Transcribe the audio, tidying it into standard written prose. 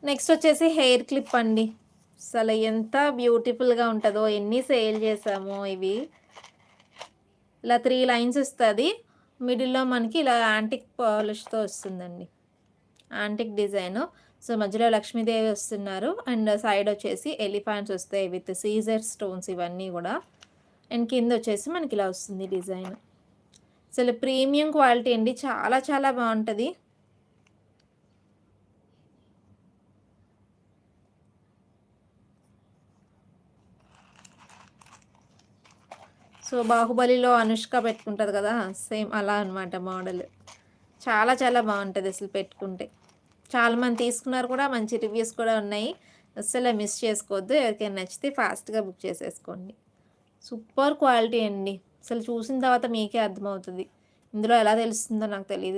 Next వచ్చేసి hair clip అండి. అసలు ఎంత బ్యూటిఫుల్‌గా ఉంటదో, ఎన్ని సేల్ చేసామో ఇవి. ఇలా 3 లైన్స్ ఇస్తది. మిడిల్‌లో మనకి ఇలా యాంటిక్ పాలిష్‌తో వస్తుందండి. Antique design. సో, మధ్యలో లక్ష్మీదేవి వస్తున్నారు. అండ్ సైడ్ వచ్చేసి ఎలిఫాంట్స్ వస్తాయి విత్ సీజర్ స్టోన్స్ ఇవన్నీ గూడా. అండ్ కిందొచ్చేసి మనకి ఇలా వస్తుంది డిజైన్. అసలు ప్రీమియం క్వాలిటీ అండి. చాలా చాలా బావుంటది. సో, 'బాహుబలిలో' అనుష్క పెట్టుకుంటది కదా! సేమ్ అలా అనమాట మోడల్. చాలా చాలా బావుంటది అసలు పెట్టుకుంటే. చాలామంది తీసుకున్నారు కూడా. మంచి రివ్యూస్ కూడా ఉన్నాయి. అస్సలు మిస్ చేసుకోవద్దు. ఎవరికైనా నచ్చితే ఫాస్ట్‌గా బుక్ చేసేసుకోండి. సూపర్ క్వాలిటీ అండి. అసలు చూసిన తర్వాత మీకే అర్థమవుతది. ఇందులో ఎలా తెలుస్తుందో నాకు తెలీదు గానీ